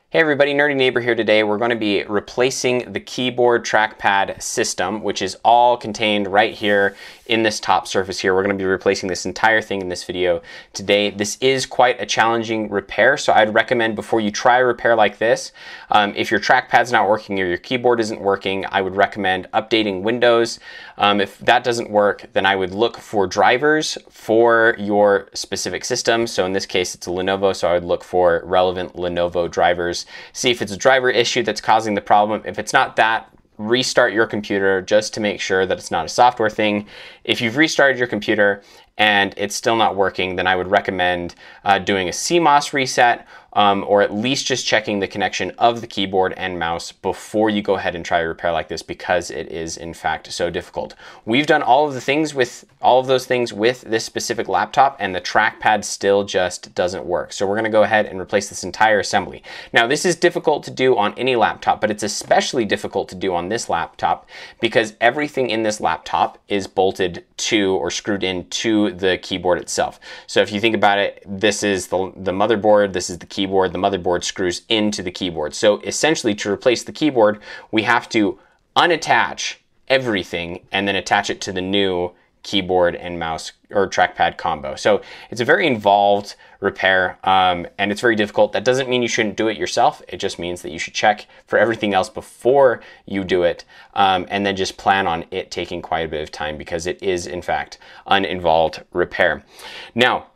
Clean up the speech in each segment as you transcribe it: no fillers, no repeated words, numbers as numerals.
Hey everybody, Nerdy Neighbor here today. We're going to be replacing the keyboard trackpad system, which is all contained right here in this top surface here. We're going to be replacing this entire thing in this video today. This is quite a challenging repair, so I'd recommend before you try a repair like this, if your trackpad's not working or your keyboard isn't working, I would recommend updating Windows. If that doesn't work, then I would look for drivers for your specific system. So in this case, it's a Lenovo, so I would look for relevant Lenovo drivers. See if it's a driver issue that's causing the problem. If it's not that, restart your computer just to make sure that it's not a software thing. If you've restarted your computer and it's still not working, then I would recommend doing a CMOS reset, or at least just checking the connection of the keyboard and mouse before you go ahead and try a repair like this, because it is in fact so difficult. We've done all of those things with this specific laptop, and the trackpad still just doesn't work. So we're going to go ahead and replace this entire assembly. Now, this is difficult to do on any laptop, but it's especially difficult to do on this laptop because everything in this laptop is bolted to or screwed into the keyboard itself. So if you think about it, this is the motherboard, this is the keyboard, the motherboard screws into the keyboard. So essentially, to replace the keyboard, we have to unattach everything and then attach it to the new keyboard and mouse or trackpad combo. So it's a very involved repair, and it's very difficult. That doesn't mean you shouldn't do it yourself. It just means that you should check for everything else before you do it, and then just plan on it taking quite a bit of time, because it is in fact an involved repair. Now,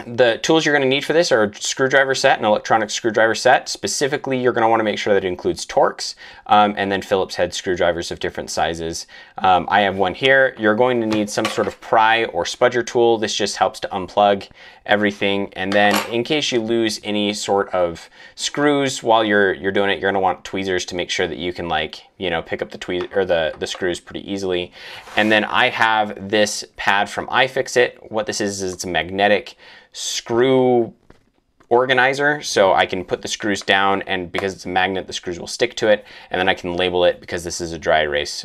the tools you're going to need for this are a screwdriver set, an electronic screwdriver set. Specifically, you're going to want to make sure that it includes Torx, and then Phillips head screwdrivers of different sizes. I have one here. You're going to need some sort of pry or spudger tool. This just helps to unplug everything. And then in case you lose any sort of screws while you're doing it, you're going to want tweezers to make sure that you can, pick up the screws pretty easily. And then I have this pad from iFixit. What this is it's a magnetic screw organizer, so I can put the screws down, and because it's a magnet, the screws will stick to it, and then I can label it because this is a dry erase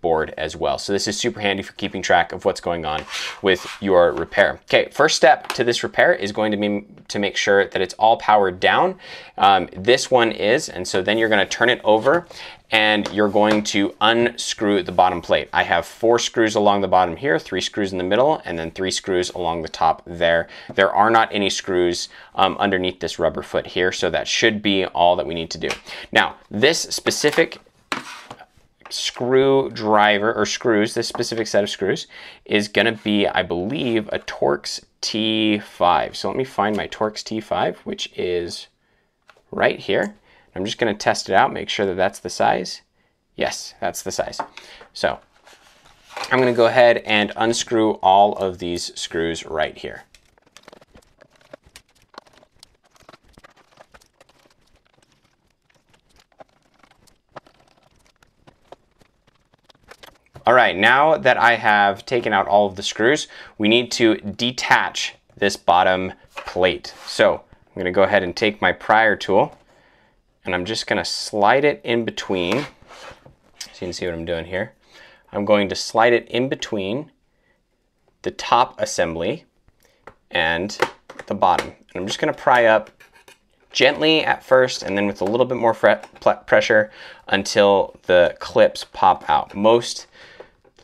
board as well. So this is super handy for keeping track of what's going on with your repair. Okay, first step to this repair is going to be to make sure that it's all powered down. This one is, and so then you're going to turn it over and you're going to unscrew the bottom plate. I have 4 screws along the bottom here, 3 screws in the middle, and then 3 screws along the top there. There are not any screws underneath this rubber foot here, so that should be all that we need to do. Now, this specific screwdriver or screws, this specific set of screws is going to be, I believe, a Torx T5. So let me find my Torx T5, which is right here. I'm just going to test it out, make sure that that's the size. Yes, that's the size. So I'm going to go ahead and unscrew all of these screws right here. All right, now that I have taken out all of the screws, we need to detach this bottom plate. So I'm going to go ahead and take my prier tool, and I'm just going to slide it in between. So you can see what I'm doing here. I'm going to slide it in between the top assembly and the bottom. And I'm just going to pry up gently at first, and then with a little bit more pressure until the clips pop out. Most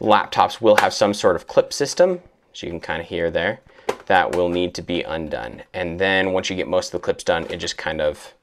laptops will have some sort of clip system, as you can kind of hear there, that will need to be undone. And then once you get most of the clips done, it just kind of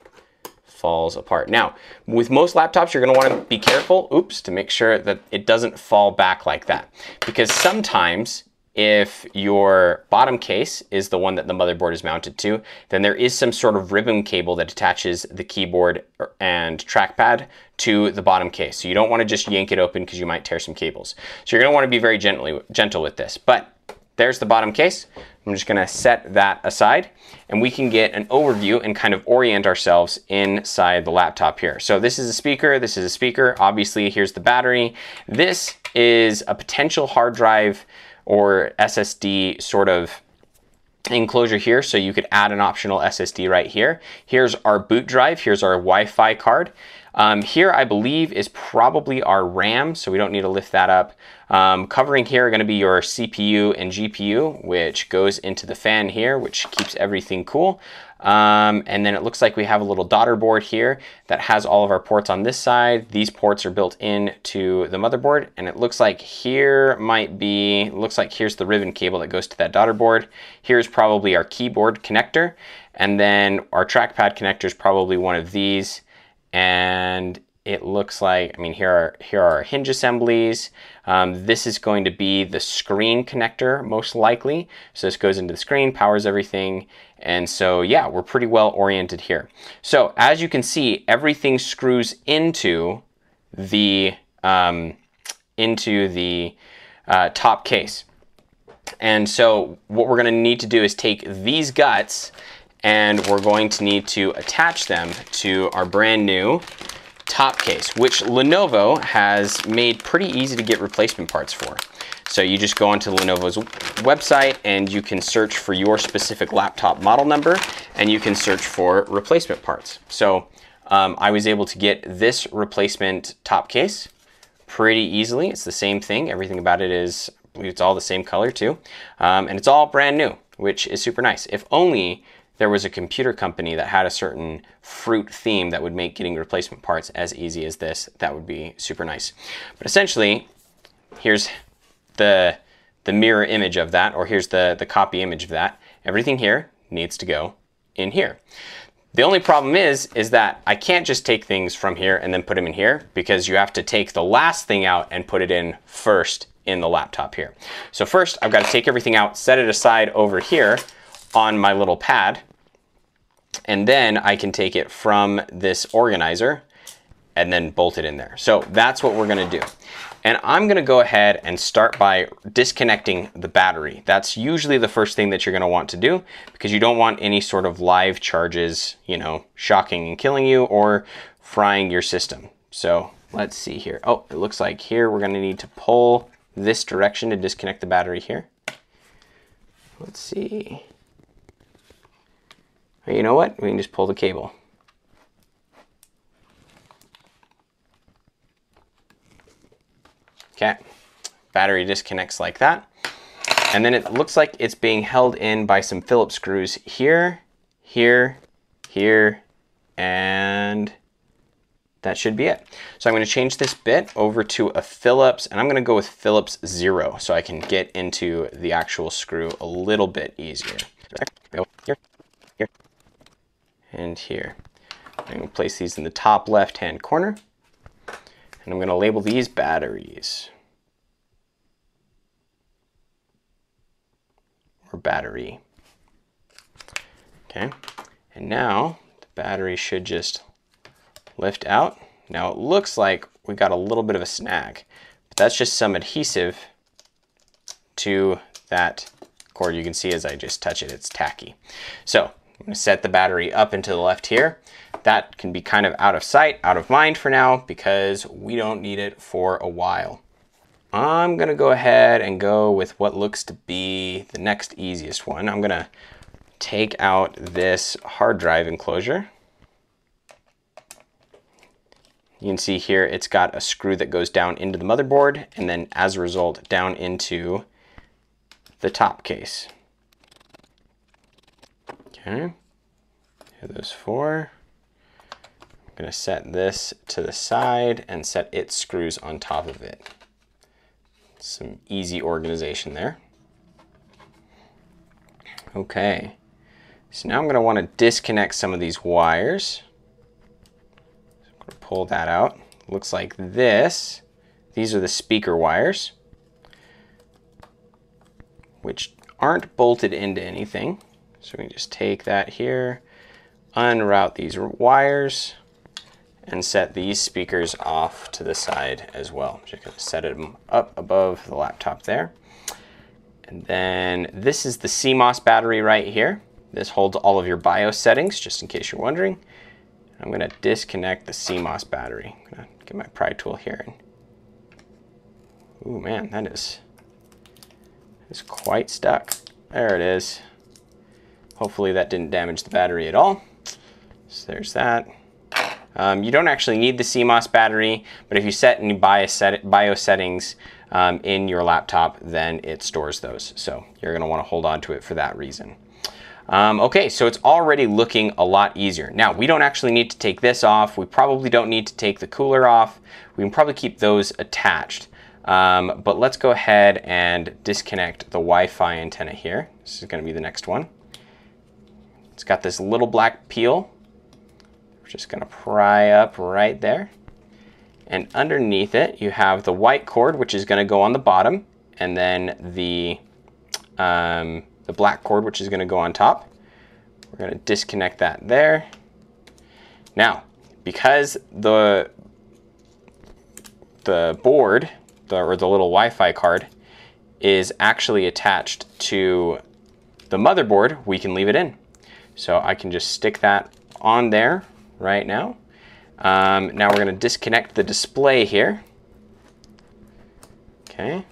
falls apart. Now, with most laptops, you're going to want to be careful, to make sure that it doesn't fall back like that. Because sometimes, if your bottom case is the one that the motherboard is mounted to, then there is some sort of ribbon cable that attaches the keyboard and trackpad to the bottom case. So you don't want to just yank it open because you might tear some cables. So you're going to want to be very gentle with this. But there's the bottom case. I'm just going to set that aside, and we can get an overview and kind of orient ourselves inside the laptop here. So this is a speaker, this is a speaker. Obviously, here's the battery. This is a potential hard drive or SSD sort of enclosure here, so you could add an optional SSD right here. Here's our boot drive, here's our Wi-Fi card. Here, I believe, is probably our RAM, so we don't need to lift that up. Covering here are going to be your CPU and GPU, which goes into the fan here, which keeps everything cool. And then it looks like we have a little daughter board here that has all of our ports on this side. These ports are built into the motherboard, and it looks like here looks like here's the ribbon cable that goes to that daughter board. Here's probably our keyboard connector, and then our trackpad connector is probably one of these. And it looks like, I mean, here are our hinge assemblies. This is going to be the screen connector, most likely. So this goes into the screen, powers everything. And so, yeah, we're pretty well oriented here. So as you can see, everything screws into the top case. And so what we're going to need to do is take these guts, and we're going to need to attach them to our brand new top case, which Lenovo has made pretty easy to get replacement parts for. So you just go onto Lenovo's website and you can search for your specific laptop model number, and you can search for replacement parts. So I was able to get this replacement top case pretty easily. It's the same thing. Everything about it is, I believe it's all the same color too. And it's all brand new, which is super nice. If only there was a computer company that had a certain fruit theme that would make getting replacement parts as easy as this. That would be super nice. But essentially, here's the mirror image of that, or here's the copy image of that. Everything here needs to go in here. The only problem is that I can't just take things from here and then put them in here, because you have to take the last thing out and put it in first in the laptop here. So first, I've got to take everything out, set it aside over here on my little pad, and then I can take it from this organizer and then bolt it in there. So that's what we're going to do. And I'm going to go ahead and start by disconnecting the battery. That's usually the first thing that you're going to want to do, because you don't want any sort of live charges, you know, shocking and killing you or frying your system. So let's see here. Oh, it looks like here we're going to need to pull this direction to disconnect the battery here. Let's see. You know what? We can just pull the cable. Okay, battery disconnects like that. And then it looks like it's being held in by some Phillips screws here, here, here, and that should be it. So I'm going to change this bit over to a Phillips, and I'm going to go with Phillips 0 so I can get into the actual screw a little bit easier. Here, here, and here. I'm going to place these in the top left-hand corner. And I'm going to label these batteries, or battery. Okay, and now the battery should just lift out. Now it looks like we got a little bit of a snag, but that's just some adhesive to that cord. You can see as I just touch it, it's tacky. So I'm going to set the battery up and to the left here. That can be kind of out of sight, out of mind for now, because we don't need it for a while. I'm going to go ahead and go with what looks to be the next easiest one. I'm going to take out this hard drive enclosure. You can see here it's got a screw that goes down into the motherboard, and then as a result down into the top case. Okay, here those four. I'm going to set this to the side and set its screws on top of it. Some easy organization there. Okay, so now I'm going to want to disconnect some of these wires. So I'm going to pull that out. Looks like this. These are the speaker wires, which aren't bolted into anything. So we can just take that here, unroute these wires, and set these speakers off to the side as well. Just gonna set them up above the laptop there. And then this is the CMOS battery right here. This holds all of your BIOS settings, just in case you're wondering. I'm gonna disconnect the CMOS battery. I'm gonna get my pry tool here. Ooh man, that is quite stuck. There it is. Hopefully that didn't damage the battery at all. So there's that. You don't actually need the CMOS battery, but if you set any BIOS settings in your laptop, then it stores those. So you're going to want to hold on to it for that reason. Okay, so it's already looking a lot easier. Now, we don't actually need to take this off. We probably don't need to take the cooler off. We can probably keep those attached. But let's go ahead and disconnect the Wi-Fi antenna here. This is going to be the next one. It's got this little black peel. We're just going to pry up right there. And underneath it, you have the white cord, which is going to go on the bottom, and then the black cord, which is going to go on top. We're going to disconnect that there. Now, because the board, or the little Wi-Fi card, is actually attached to the motherboard, we can leave it in. So I can just stick that on there right now. Now we're going to disconnect the display here. Okay,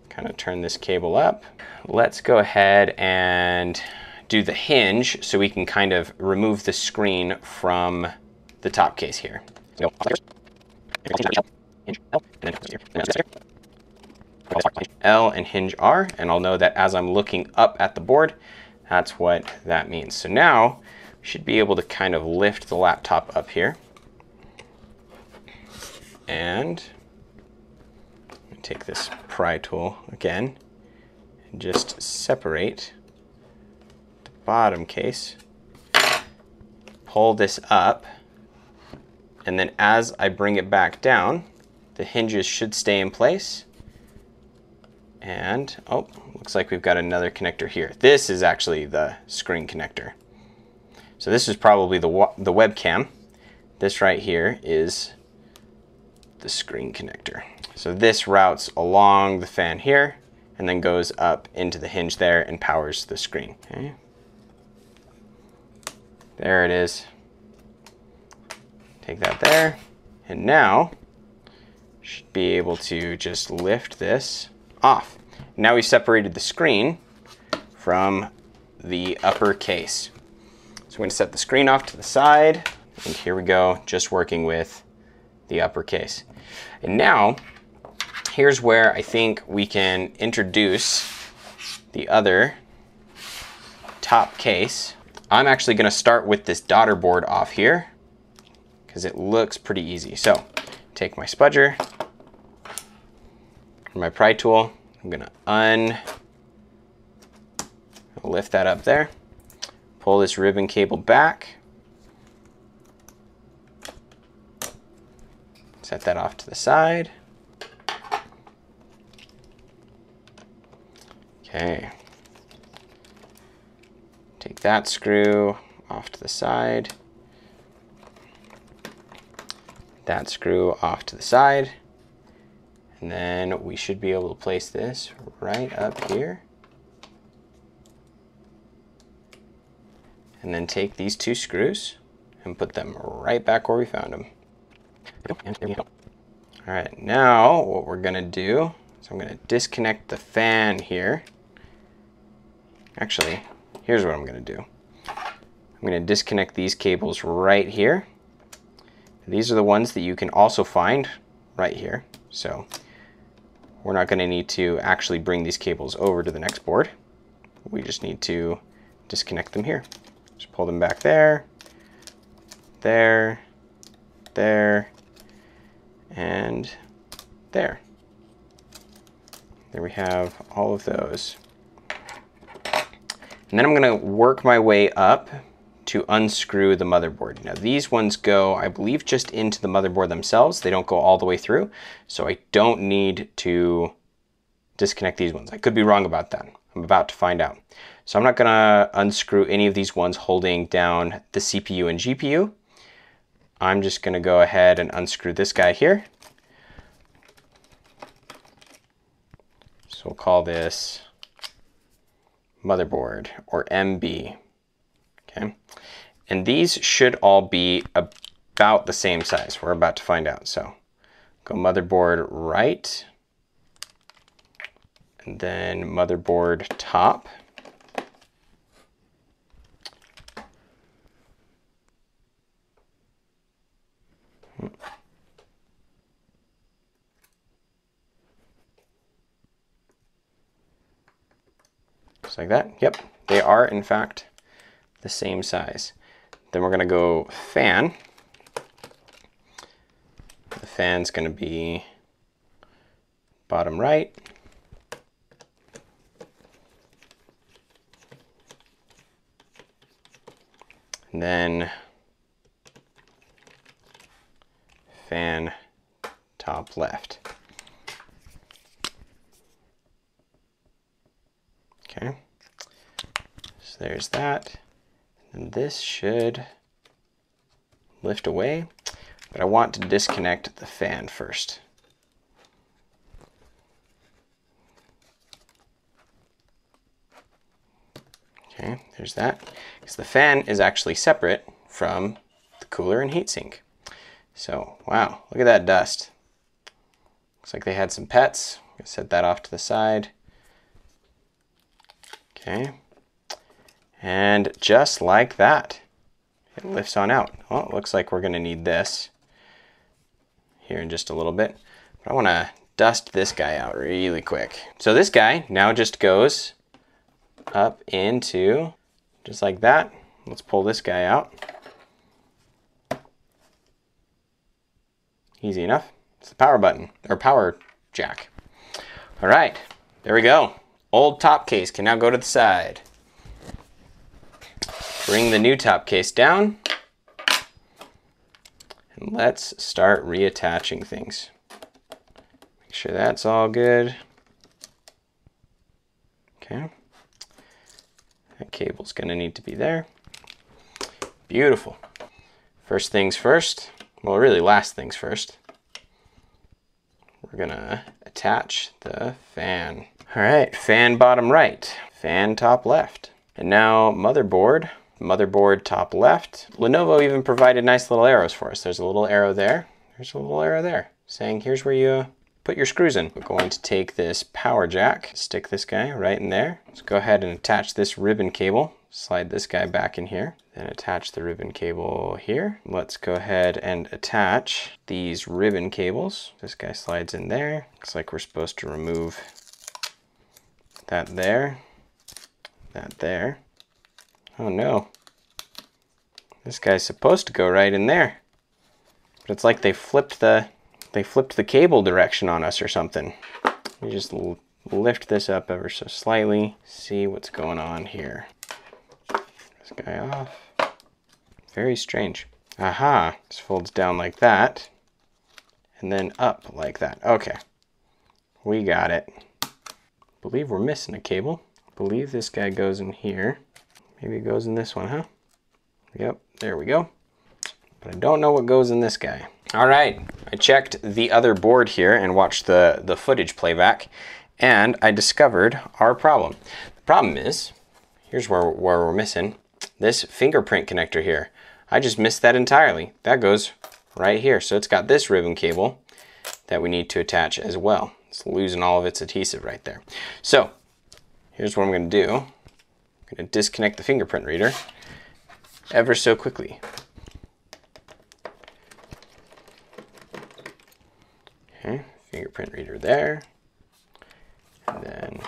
kind of turn this cable up. Let's go ahead and do the hinge so we can kind of remove the screen from the top case here. L and hinge R, and I'll know that as I'm looking up at the board, that's what that means. So now we should be able to kind of lift the laptop up here. And take this pry tool again and just separate the bottom case. Pull this up, and then as I bring it back down, the hinges should stay in place. And, oh, looks like we've got another connector here. This is actually the screen connector. So this is probably the webcam. This right here is the screen connector. So this routes along the fan here and then goes up into the hinge there and powers the screen. Okay. There it is. Take that there, and now should be able to just lift this off. Now we've separated the screen from the upper case. So we're going to set the screen off to the side, and here we go, just working with the upper case. And now, here's where I think we can introduce the other top case. I'm actually going to start with this daughter board off here because it looks pretty easy. So, take my spudger, my pry tool. I'm going to lift that up there, pull this ribbon cable back, set that off to the side. Okay. Take that screw off to the side. That screw off to the side. And then we should be able to place this right up here. And then take these two screws and put them right back where we found them. All right, now what we're gonna do is I'm gonna disconnect the fan here. Actually, here's what I'm gonna do. I'm gonna disconnect these cables right here. These are the ones that you can also find right here. So we're not gonna need to actually bring these cables over to the next board. We just need to disconnect them here. Just pull them back there, there, there, and there. There we have all of those. And then I'm going to work my way up to unscrew the motherboard. Now these ones go, I believe, just into the motherboard themselves. They don't go all the way through, so I don't need to disconnect these ones. I could be wrong about that. I'm about to find out. So I'm not going to unscrew any of these ones holding down the CPU and GPU. I'm just going to go ahead and unscrew this guy here. So we'll call this motherboard, or MB. Okay, and these should all be about the same size. We're about to find out. So go motherboard right, and then motherboard top. Just like that. Yep, they are in fact the same size. Then we're going to go fan. The fan's going to be bottom right. And then fan top left. Okay, so there's that. And this should lift away, but I want to disconnect the fan first. Okay, there's that. Because the fan is actually separate from the cooler and heatsink. So, wow, look at that dust. Looks like they had some pets. I'm gonna set that off to the side. Okay, and just like that, it lifts on out. Well, it looks like we're gonna need this here in just a little bit. But I wanna dust this guy out really quick. So this guy now just goes up into, just like that. Let's pull this guy out. Easy enough. It's the power button, or power jack. All right, there we go. Old top case can now go to the side. Bring the new top case down. And let's start reattaching things. Make sure that's all good. Okay. That cable's gonna need to be there. Beautiful. First things first, well, really last things first. We're gonna attach the fan. All right, fan bottom right, fan top left. And now motherboard top left. Lenovo even provided nice little arrows for us. There's a little arrow there. There's a little arrow there saying here's where you put your screws in. We're going to take this power jack, stick this guy right in there. Let's go ahead and attach this ribbon cable. Slide this guy back in here. Then attach the ribbon cable here. Let's go ahead and attach these ribbon cables. This guy slides in there. Looks like we're supposed to remove that there, that there. Oh no. This guy's supposed to go right in there. But it's like they flipped the cable direction on us or something. We just lift this up ever so slightly. See what's going on here. This guy off. Very strange. Aha, this folds down like that. And then up like that. Okay, we got it. Believe we're missing a cable. Believe this guy goes in here. Maybe it goes in this one, huh? Yep, there we go. But I don't know what goes in this guy. All right, I checked the other board here and watched the footage playback, and I discovered our problem. The problem is, here's where we're missing this fingerprint connector here. I just missed that entirely. That goes right here. So it's got this ribbon cable that we need to attach as well. It's losing all of its adhesive right there. So here's what I'm going to do. I'm going to disconnect the fingerprint reader ever so quickly. Okay, fingerprint reader there. And then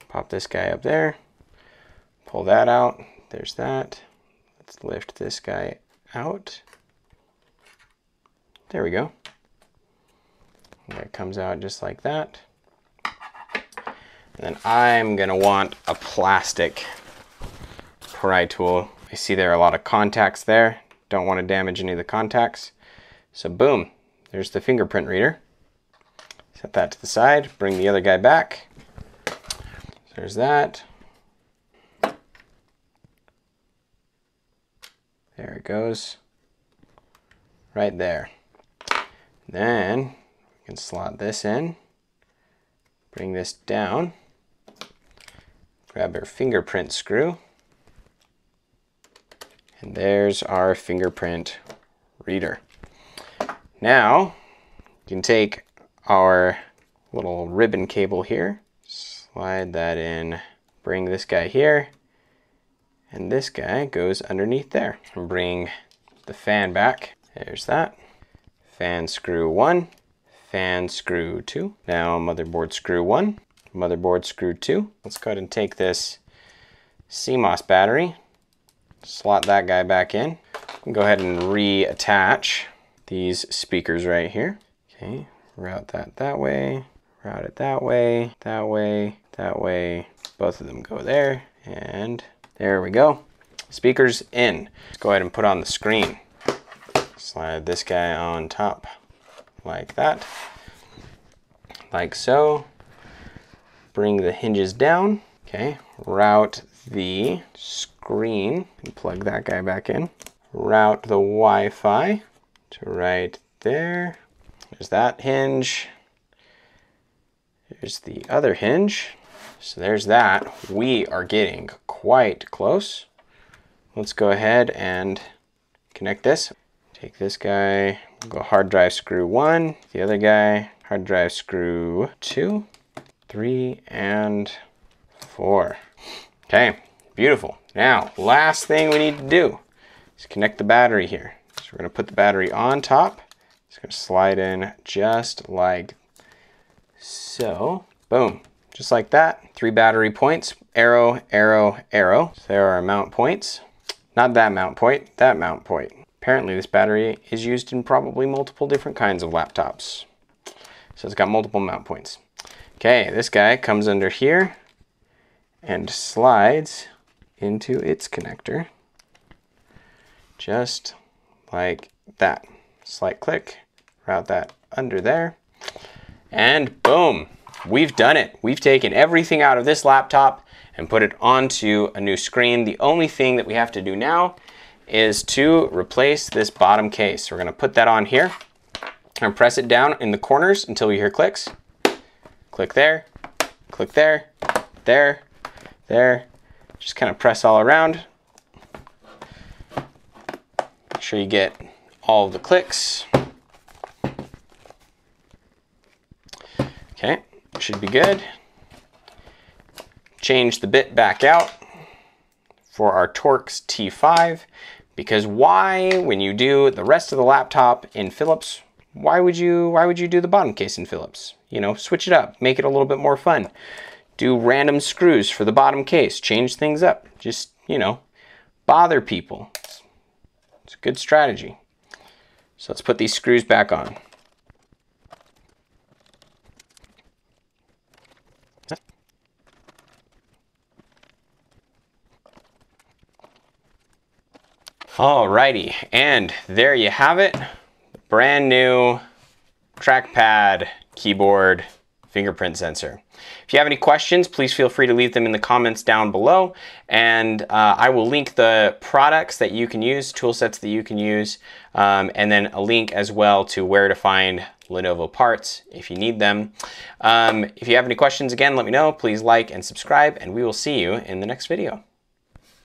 pop this guy up there, pull that out, there's that. Let's lift this guy out. There we go. And it comes out just like that. And then I'm gonna want a plastic pry tool. I see there are a lot of contacts there. Don't want to damage any of the contacts. So boom, there's the fingerprint reader. Set that to the side, bring the other guy back. There's that. There it goes. Right there. Then we can slot this in. Bring this down. Grab our fingerprint screw. And there's our fingerprint reader. Now you can take our little ribbon cable here, slide that in, bring this guy here, and this guy goes underneath there. And bring the fan back. There's that. Fan screw 1, fan screw 2. Now motherboard screw 1, motherboard screw 2. Let's go ahead and take this CMOS battery, slot that guy back in, and go ahead and reattach these speakers right here. Okay, route that way, route it that way, that way, that way. Both of them go there, and there we go. Speakers in. Let's go ahead and put on the screen. Slide this guy on top like that, like so. Bring the hinges down. Okay, route the screen and plug that guy back in. Route the Wi-Fi to right there. There's that hinge. There's the other hinge. So there's that. We are getting quite close. Let's go ahead and connect this. Take this guy, go hard drive screw 1, the other guy, hard drive screw 2, 3, and 4. Okay, beautiful. Now, last thing we need to do is connect the battery here. So we're going to put the battery on top. It's going to slide in just like so. Boom, just like that. 3 battery points, arrow, arrow, arrow. So there are our mount points. Not that mount point, that mount point. Apparently this battery is used in probably multiple different kinds of laptops. So it's got multiple mount points. Okay, this guy comes under here and slides into its connector. Just like that. Slight click, route that under there, and boom, we've done it. We've taken everything out of this laptop and put it onto a new screen. The only thing that we have to do now is to replace this bottom case. We're going to put that on here and press it down in the corners until we hear clicks. Click there, click there, there, there. Just kind of press all around. Make sure you get all of the clicks. Okay, should be good. Change the bit back out for our Torx T5, because why, when you do the rest of the laptop in Phillips, why would you do the bottom case in Phillips? You know, switch it up, make it a little bit more fun. Do random screws for the bottom case, change things up. Just, you know, bother people. It's a good strategy. So let's put these screws back on. Alrighty, and there you have it. Brand new trackpad, keyboard, fingerprint sensor. If you have any questions, please feel free to leave them in the comments down below, and I will link the products that you can use, tool sets that you can use, and then a link as well to where to find Lenovo parts if you need them. If you have any questions, again, let me know. Please like and subscribe, and we will see you in the next video.